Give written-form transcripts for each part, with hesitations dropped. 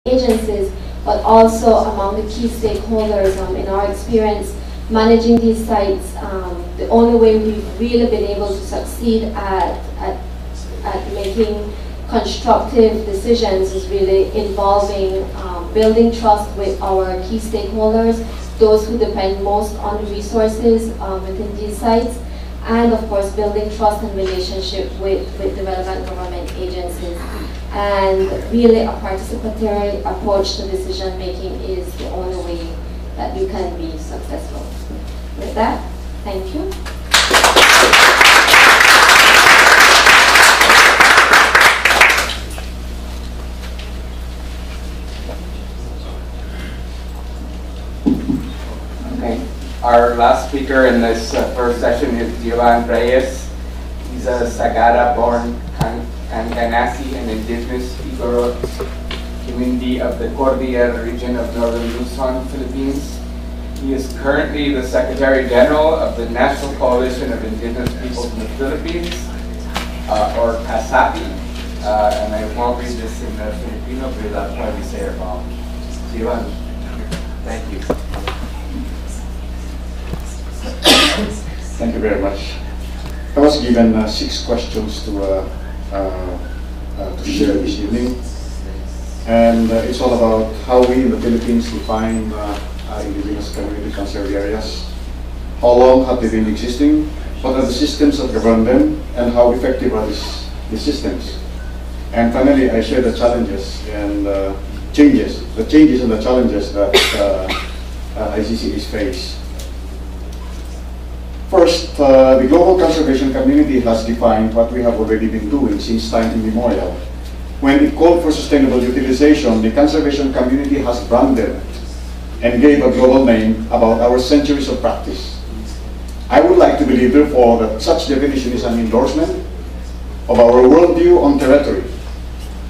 agencies, but also among the key stakeholders. In our experience, managing these sites, the only way we've really been able to succeed at making constructive decisions is really involving building trust with our key stakeholders, those who depend most on the resources within these sites, and of course building trust and relationship with the relevant government agencies. And really a participatory approach to decision making is the only way that you can be successful. With that, thank you. Okay. Our last speaker in this first session is Jovan Reyes. He's a Sagara-born Cancanasi and indigenous Igorot community of the Cordillera region of northern Luzon, Philippines. He is currently the Secretary General of the National Coalition of Indigenous Peoples in the Philippines, or CASAPI. And I won't read this in Filipino, but that's why we say it wrong. Jovan, thank you. Thank you very much. I was given 6 questions to share this evening, and it's all about how we in the Philippines define indigenous community conserved areas. How long have they been existing? What are the systems that govern them, and how effective are these systems? And finally, I share the challenges and changes and the challenges that ICCAs face. First, the global conservation community has defined what we have already been doing since time immemorial. When it called for sustainable utilization, the conservation community has branded and gave a global name about our centuries of practice. I would like to believe, therefore, that such definition is an endorsement of our worldview on territory,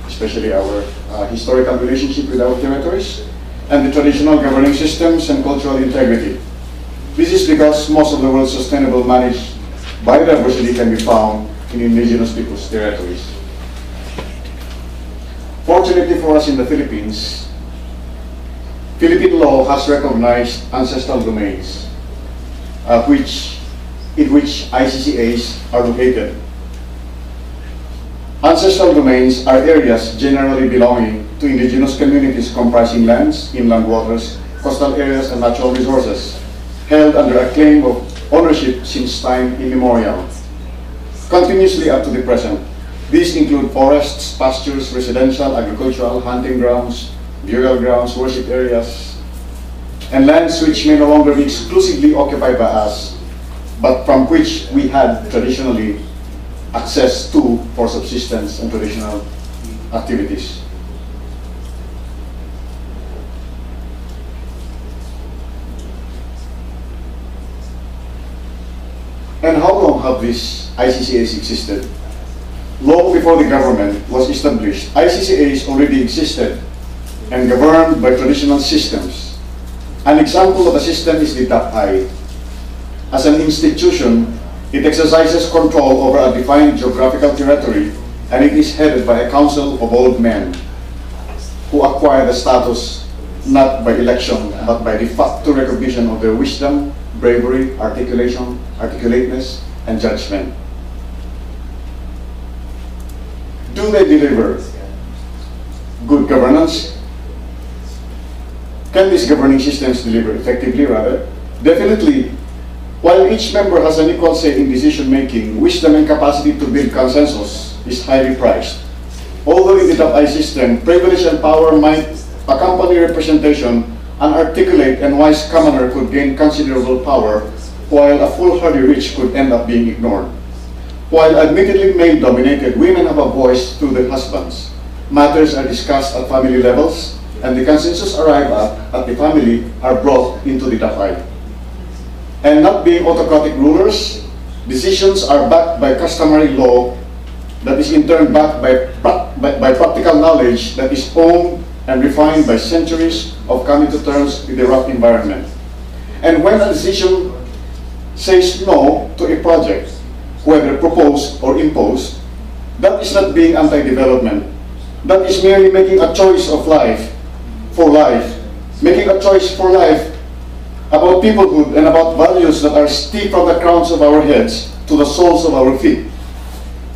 especially our historical relationship with our territories, and the traditional governing systems and cultural integrity. This is because most of the world's sustainable managed biodiversity can be found in indigenous people's territories. Fortunately for us in the Philippines, Philippine law has recognized ancestral domains in which ICCAs are located. Ancestral domains are areas generally belonging to indigenous communities comprising lands, inland waters, coastal areas, and natural resources, held under a claim of ownership since time immemorial, continuously up to the present. These include forests, pastures, residential, agricultural, hunting grounds, burial grounds, worship areas, and lands which may no longer be exclusively occupied by us, but from which we had traditionally access to for subsistence and traditional activities. And how long have these ICCAs existed? Long before the government was established, ICCAs already existed and governed by traditional systems. An example of a system is the DAPI. As an institution, it exercises control over a defined geographical territory, and it is headed by a council of old men who acquire the status not by election, but by de facto recognition of their wisdom, bravery, articulateness, and judgment. Do they deliver good governance? Can these governing systems deliver effectively, rather? Definitely. While each member has an equal say in decision-making, wisdom and capacity to build consensus is highly prized. Although in the DAPI system, privilege and power might accompany representation, an articulate and wise commoner could gain considerable power, while a foolhardy rich could end up being ignored. While admittedly male-dominated, women have a voice through their husbands. Matters are discussed at family levels, and the consensus arrived at the family are brought into the DAPI. And not being autocratic rulers, decisions are backed by customary law that is in turn backed by practical knowledge that is owned and refined by centuries of coming to terms with the rough environment. And when a decision says no to a project, whether proposed or imposed, that is not being anti-development. That is merely making a choice of life for life, making a choice for life about peoplehood and about values that are steep from the crowns of our heads to the soles of our feet.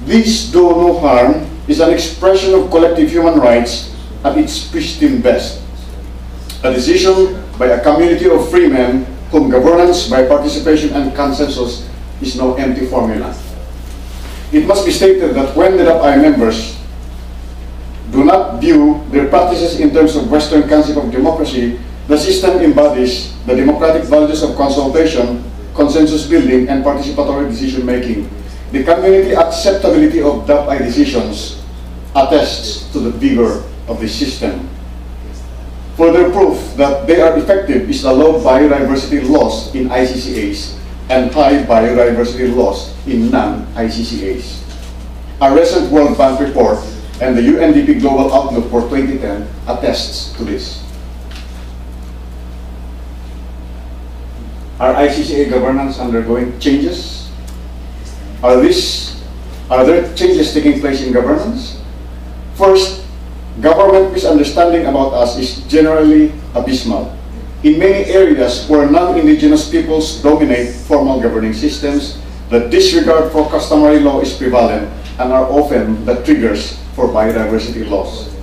This do no harm is an expression of collective human rights at its pristine best. A decision by a community of free men whom governance by participation and consensus is no empty formula. It must be stated that when the DAPI members do not view their practices in terms of Western concept of democracy, the system embodies the democratic values of consultation, consensus building, and participatory decision making. The community acceptability of DAPI decisions attests to the vigor of the system. Further proof that they are effective is the low biodiversity loss in ICCAs and high biodiversity loss in non-ICCAs. A recent World Bank report and the UNDP Global Outlook for 2010 attests to this. Are ICCA governance undergoing changes? Are there changes taking place in governance? First, government misunderstanding about us is generally abysmal. In many areas where non-indigenous peoples dominate formal governing systems, the disregard for customary law is prevalent and are often the triggers for biodiversity loss.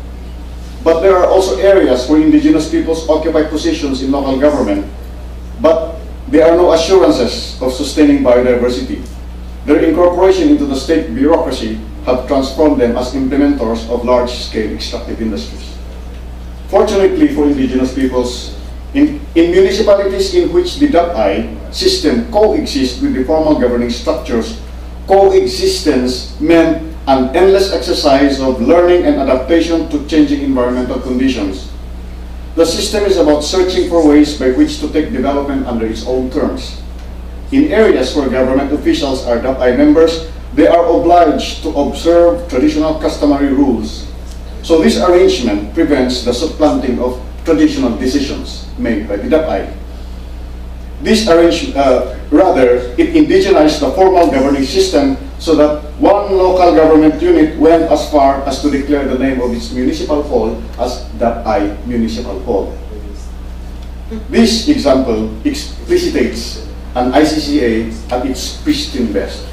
But there are also areas where indigenous peoples occupy positions in local government, but there are no assurances of sustaining biodiversity. Their incorporation into the state bureaucracy have transformed them as implementors of large-scale extractive industries. Fortunately for indigenous peoples, in municipalities in which the DAPI system coexists with the formal governing structures, coexistence meant an endless exercise of learning and adaptation to changing environmental conditions. The system is about searching for ways by which to take development under its own terms. In areas where government officials are DAPI members, they are obliged to observe traditional customary rules. So this arrangement prevents the supplanting of traditional decisions made by the DAPI. This it indigenized the formal governing system so that one local government unit went as far as to declare the name of its municipal hall as DAPI Municipal Hall. This example explicitates an ICCA at its pristine best.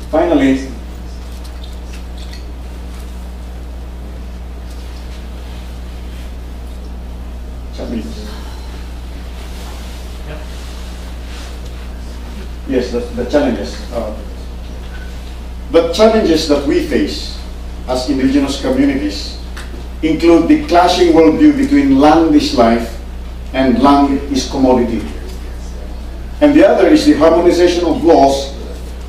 Finally, yes, the challenges. The challenges that we face as indigenous communities include the clashing worldview between land is life and land is commodity. And the other is the harmonization of laws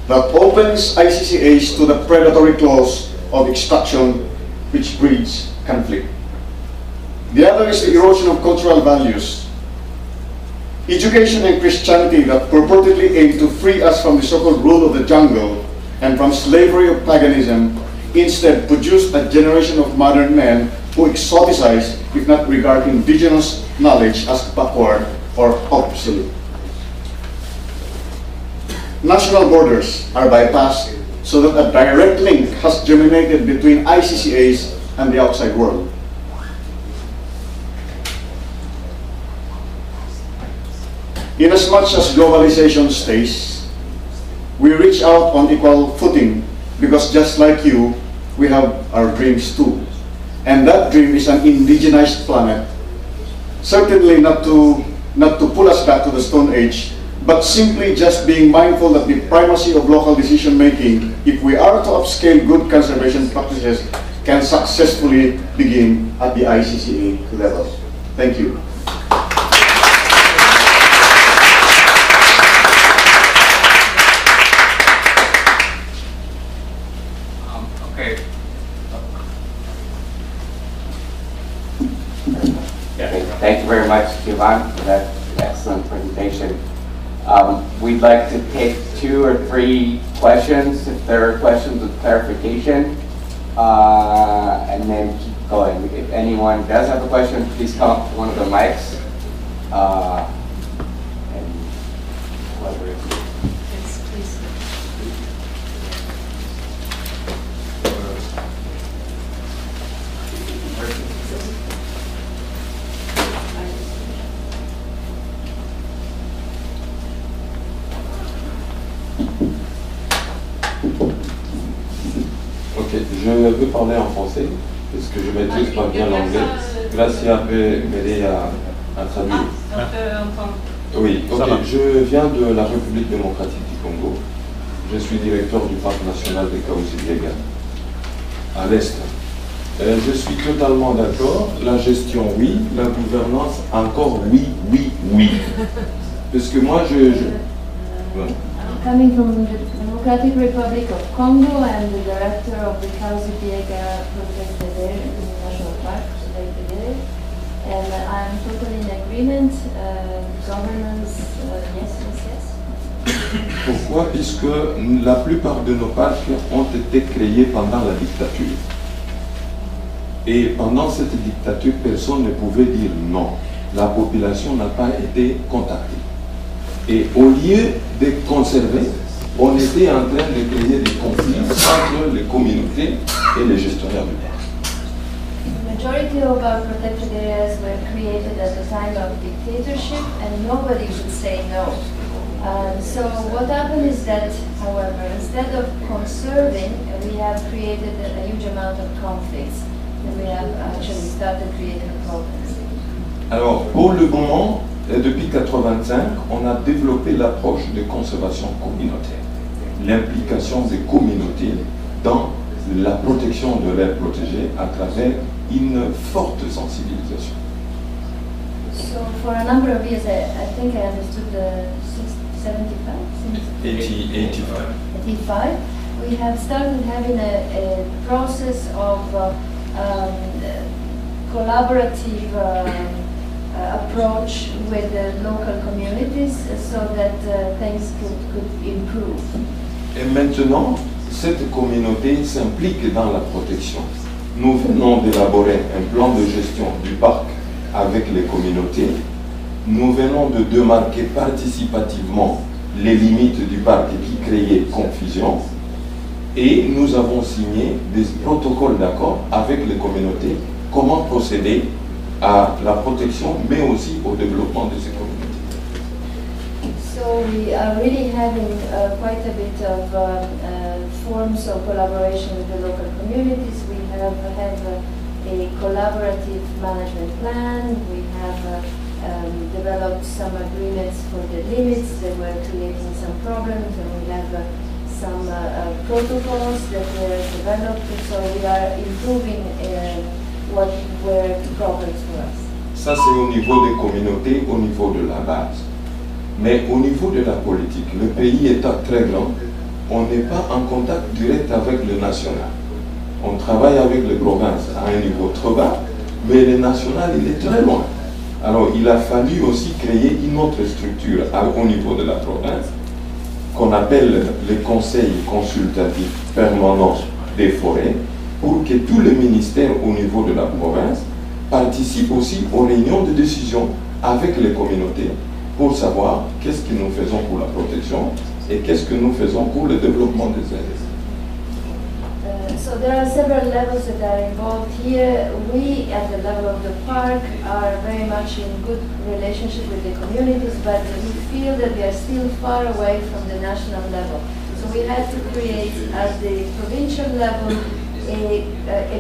that opens ICCAs to the predatory clause of extraction which breeds conflict. The other is the erosion of cultural values. Education and Christianity that purportedly aim to free us from the so-called rule of the jungle and from slavery of paganism instead produced a generation of modern men who exoticize, if not regard indigenous knowledge as backward or obsolete. National borders are bypassed so that a direct link has germinated between ICCAs and the outside world. Inasmuch as globalization stays, we reach out on equal footing because just like you, we have our dreams too. And that dream is an indigenized planet. Certainly not to pull us back to the Stone Age, but simply just being mindful that the primacy of local decision making, if we are to upscale good conservation practices, can successfully begin at the ICCA level. Thank you. Thank you very much, Giovanni, for that excellent presentation. We'd like to take 2 or 3 questions, if there are questions with clarification, and then keep going. If anyone does have a question, please come up to one of the mics. And whoever is Yes, please. parler en français, parce que je maîtrise pas bien l'anglais. Gracia peut m'aider à traduire. Oui, ok. Je viens de la République démocratique du Congo. Je suis directeur du parc national de Kaouzi-Biega, à l'est. Je suis totalement d'accord. La gestion, oui. La gouvernance, encore oui, oui, oui. Parce que moi, ouais. Coming from the Democratic Republic of Congo, I'm the director of the Kaouzi-Biega protected area in the National Park, and I'm totally in agreement. Governance, yes, yes, yes. Pourquoi? Puisque la plupart de nos parcs ont été créés pendant la dictature. Et pendant cette dictature, personne ne pouvait dire non. La population n'a pas été contactée. Et au lieu de conserver, on était en train de créer des conflits entre les communautés et les gestionnaires du parc. The majority of our protected areas were created at the time of dictatorship, and nobody would say no. So what happened is that, however, instead of conserving, we have created a huge amount of conflicts, and we have actually started creating problems. Alors, pour le moment, depuis 1985, on a développé l'approche de conservation communautaire, l'implication des communautés dans la protection de l'aire protégée à travers une forte sensibilisation. So for a number of years, I think I understood the 85, we have started having a process of collaborative approach with the local communities so that things could improve. Et maintenant, cette communauté s'implique dans la protection. Nous venons d'élaborer un plan de gestion du parc avec les communautés. Nous venons de démarquer participativement les limites du parc qui créaient confusion. Et nous avons signé des protocoles d'accord avec les communautés, comment procéder à la protection, mais aussi au développement de ces communautés. So we are really having quite a bit of forms of collaboration with the local communities. We have a collaborative management plan. We have developed some agreements for the limits that were creating some problems, and we have some protocols that were developed, so we are improving what were problems for us. Ça, c'est au niveau des communautés, au niveau de la base. Mais au niveau de la politique, le pays étant très grand, on n'est pas en contact direct avec le national. On travaille avec les provinces à un niveau trop bas, mais le national, il est très loin. Alors, il a fallu aussi créer une autre structure au niveau de la province, qu'on appelle le Conseil consultatif permanent des forêts, pour que tous les ministères au niveau de la province participent aussi aux réunions de décision avec les communautés pour savoir qu'est-ce que nous faisons pour la protection et qu'est-ce que nous faisons pour le développement des aires. So there are several levels that are involved here. We, at the level of the park, are very much in good relationship with the communities, but we feel that we are still far away from the national level. So we had to create, at the provincial level, a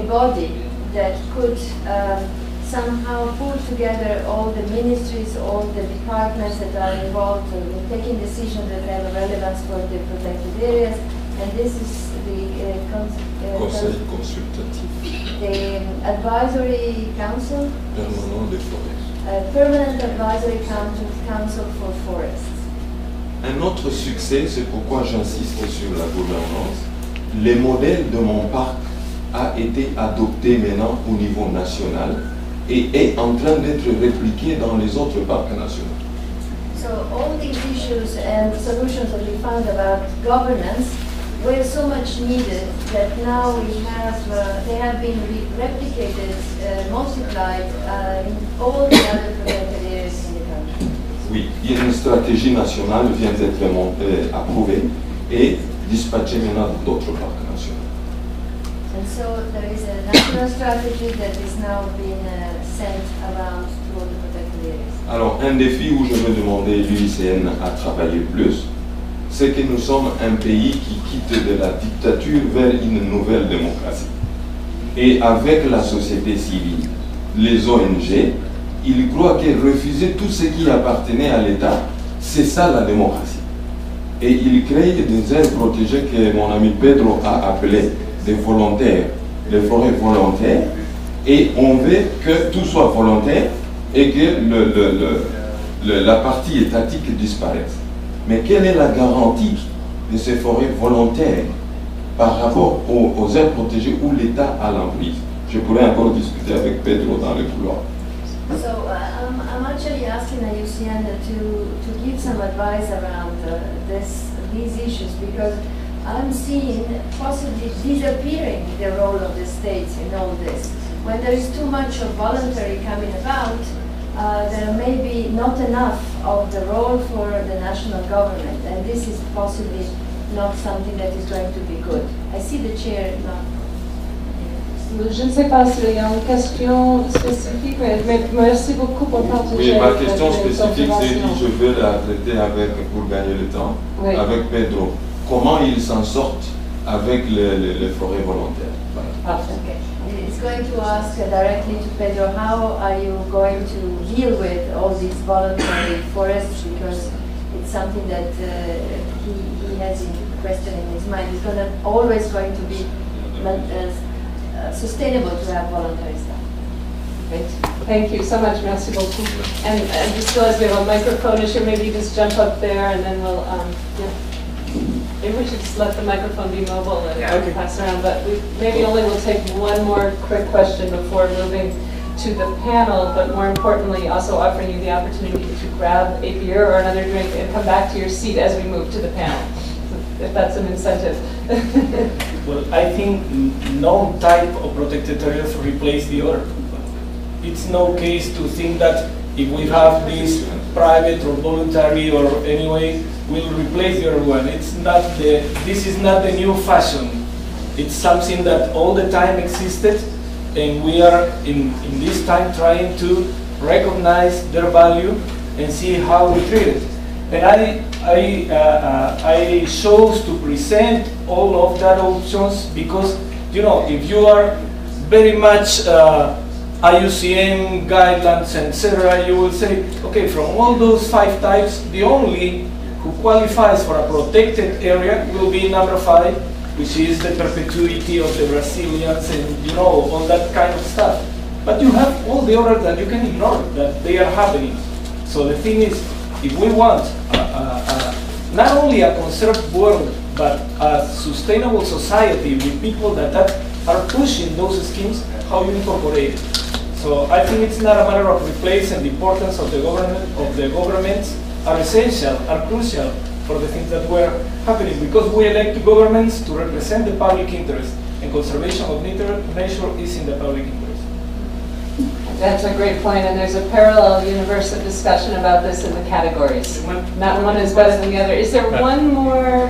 body that could somehow pull together all the ministries, all the departments that are involved in taking decisions that have relevance for the protected areas. And this is the Conseil consultatif the advisory council, permanent des forêts. Permanent advisory council for forests. Un autre succès, c'est pourquoi j'insiste sur la gouvernance. Le modèle de mon parc a été adopté maintenant au niveau national et est en train d'être répliqué dans les autres parcs nationaux. So all these issues and solutions that we found about governance were so much needed that now we have, they have been replicated, multiplied in all the other protected areas in the country. Oui, une stratégie nationale vient d'être approuvée et dispatchée maintenant dans d'autres parcs nationaux. And so there is a national strategy that is now being sent around to all the protected areas. Alors, un défi où je me demandais l'UICN à travailler plus, c'est que nous sommes un pays qui quitte de la dictature vers une nouvelle démocratie. et avec la société civile, les ONG, ils croient que refuser tout ce qui appartenait à l'État, c'est ça la démocratie. Et ils créent des aires protégées que mon ami Pedro a appelées des volontaires, des forêts volontaires, et on veut que tout soit volontaire et que la partie étatique disparaisse. Mais quelle est la garantie de ces forêts volontaires par rapport aux aires protégées où l'État a l'emprise? Je pourrais encore discuter avec Pedro dans le couloir. So I'm actually asking IUCN to give some advice around these issues, because I'm seeing possibly disappearing the role of the states in all this. When there is too much of voluntary coming about, there may be not enough of the role for the national government, and this is possibly not something that is going to be good. I see the chair now. Je ne sais pas s'il y a une question spécifique, mais merci beaucoup pour partager. Oui, ma question spécifique, c'est que je veux la traiter pour gagner le temps, oui, avec Pedro. Comment ils s'en sortent avec les forêts volontaires? Parfait. Okay. It's going to ask directly to Pedro, how are you going to deal with all these voluntary forests, because it's something that he has in question in his mind. It's always going to be sustainable to have voluntary stuff. Great. Thank you so much. Merci beaucoup. And just realize we have a microphone issue. Maybe you just jump up there and then we'll, maybe we should just let the microphone be mobile and pass around. But maybe only we'll take one more quick question before moving to the panel, but more importantly, also offering you the opportunity to grab a beer or another drink and come back to your seat as we move to the panel, if that's an incentive. Well, I think no type of protected area replace the other. It's no case to think that if we have this private or voluntary or anyway, will replace the other one. It's not this is not the new fashion. It's something that all the time existed, and we are in this time trying to recognize their value and see how we treat it. And I chose to present all of that options because, you know, if you are very much IUCN guidelines, etc., you will say, okay, from all those 5 types, the only who qualifies for a protected area will be number 5, which is the perpetuity of the Brazilians and, you know, all that kind of stuff. But you have all the others that you can ignore, that they are happening. So the thing is, if we want not only a conserved world, but a sustainable society with people that are pushing those schemes, how you incorporate it. So I think it's not a matter of replacing. The importance of the governments are essential, are crucial for the things that were happening, because we elect governments to represent the public interest, and conservation of nature is in the public interest. That's a great point, and there's a parallel universe of discussion about this in the categories. Not one is better than the other. Is there one more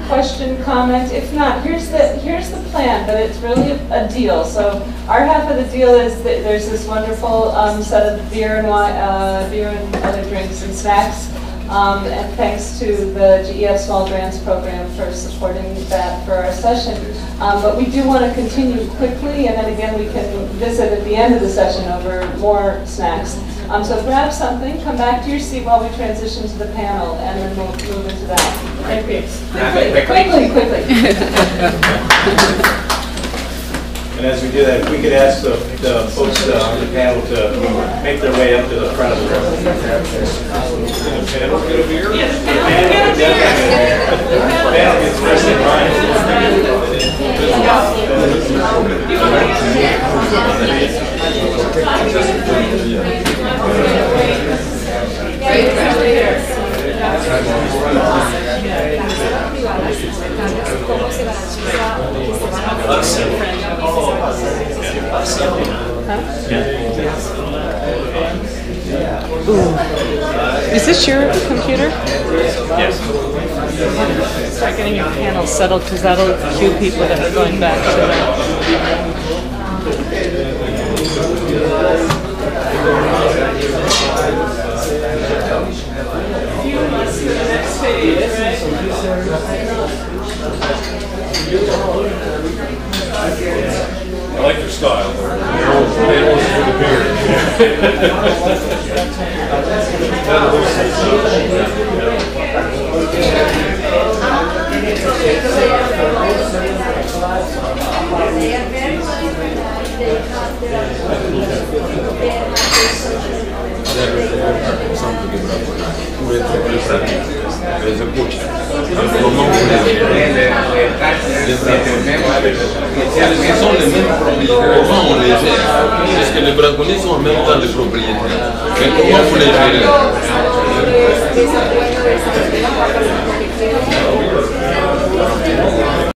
question, comment? If not, here's the plan, but it's really a deal. So our half of the deal is that there's this wonderful set of beer and other drinks and snacks. And thanks to the GEF Small Grants Program for supporting that for our session. But we do want to continue quickly, and then again we can visit at the end of the session over more snacks. So grab something, come back to your seat while we transition to the panel, and then we'll move into that. Quickly. And as we do that, if we could ask the folks on the panel to make their way up to the front of the room. The panel get a beer? Yes. The panel gets first in line. Is this your computer? Yes. Start getting your panel settled, because that'll cue people that are going back to like their style. They don't for the beard. Ce sont les mêmes propriétaires. Comment on les gère? Est-ce que les braconniers sont en même temps des propriétaires? Mais comment vous les gérez?